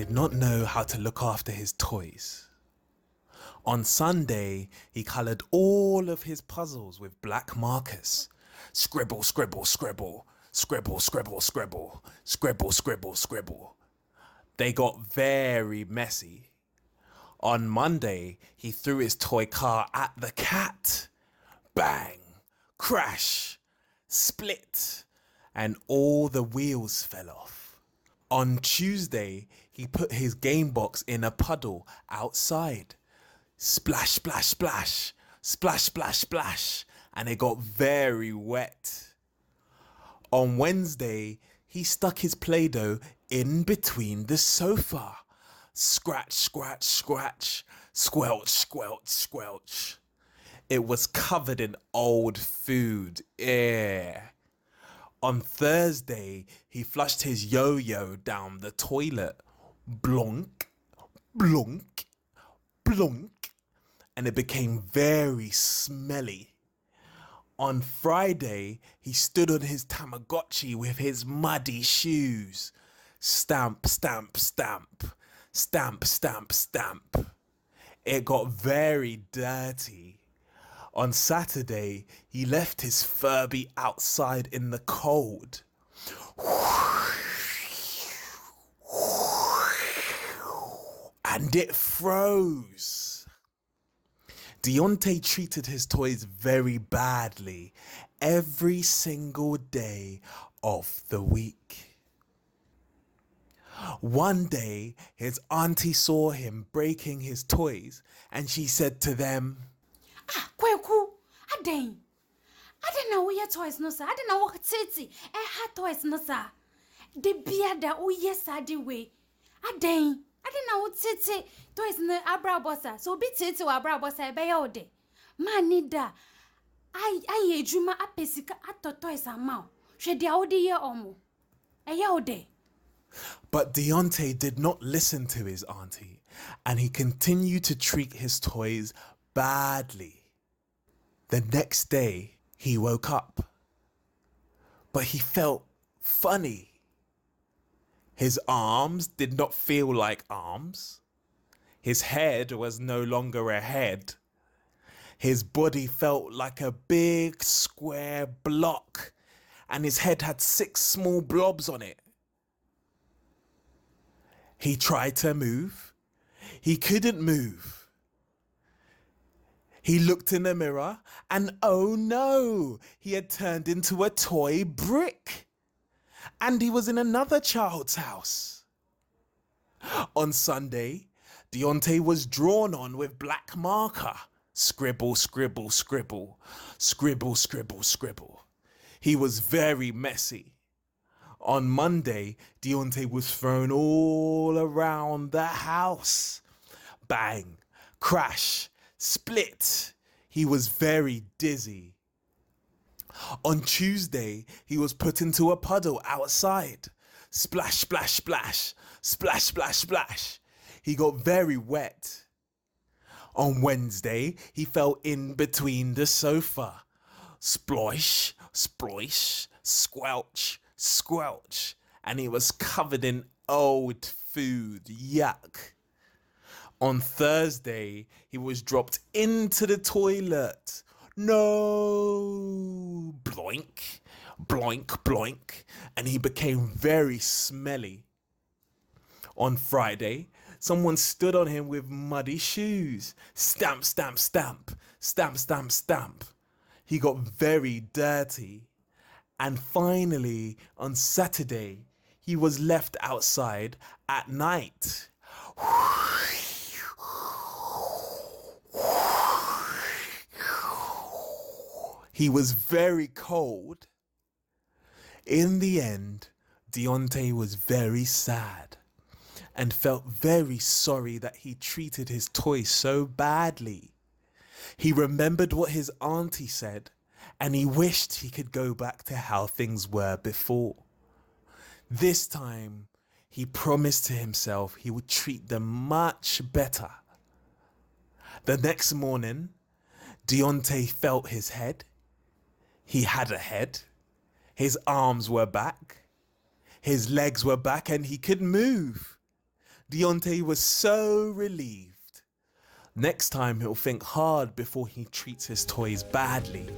did not know how to look after his toys. On Sunday, he coloured all of his puzzles with black markers. Scribble, scribble, scribble, scribble, scribble, scribble, scribble, scribble, scribble. They got very messy. On Monday, he threw his toy car at the cat. Bang, crash, split, and all the wheels fell off. On Tuesday, he put his game box in a puddle outside. Splash, splash, splash, splash, splash, splash, and it got very wet. On Wednesday, he stuck his Play-Doh in between the sofa. Scratch, scratch, scratch, squelch, squelch, squelch. It was covered in old food. On Thursday, he flushed his yo-yo down the toilet. Blonk, blonk, blonk. And it became very smelly. On Friday, he stood on his Tamagotchi with his muddy shoes. Stamp, stamp, stamp. Stamp, stamp, stamp. It got very dirty. On Saturday, he left his Furby outside in the cold. And it froze. Deonte treated his toys very badly every single day of the week. One day, his auntie saw him breaking his toys and she said to them, Kweku, Aden na wo ye toys no sa. Aden na wo tete ha toys no sa. De bia da wo yes ade we. Aden na wo tete toys no abra bossa. So bi tete wa abra bossa e be ye ode. Mani da. Ai ejuma apesika ato toys ama. Hwe dia wo de ye omo. E ye ode. But Deonte did not listen to his auntie and he continued to treat his toys badly. The next day, he woke up, but he felt funny. His arms did not feel like arms. His head was no longer a head. His body felt like a big square block, and his head had 6 small blobs on it. He tried to move. He couldn't move. He looked in the mirror and oh no, he had turned into a toy brick. And he was in another child's house. On Sunday, Deonte was drawn on with black marker. Scribble, scribble, scribble. Scribble, scribble, scribble. He was very messy. On Monday, Deonte was thrown all around the house. Bang, crash, split. He was very dizzy. On Tuesday, he was put into a puddle outside. Splash, splash, splash, splash, splash, splash. He got very wet. On Wednesday, he fell in between the sofa. Splosh, splosh, squelch, squelch, and he was covered in old food. Yuck. On Thursday, he was dropped into the toilet. No! Bloink, bloink, bloink, and he became very smelly. On Friday, someone stood on him with muddy shoes. Stamp, stamp, stamp, stamp, stamp, stamp. He got very dirty. And finally, on Saturday, he was left outside at night. He was very cold. In the end, Deonte was very sad and felt very sorry that he treated his toy so badly. He remembered what his auntie said and he wished he could go back to how things were before. This time, he promised to himself he would treat them much better. The next morning, Deonte felt his head. He had a head. His arms were back. His legs were back and he could move. Deonte was so relieved. Next time he'll think hard before he treats his toys badly.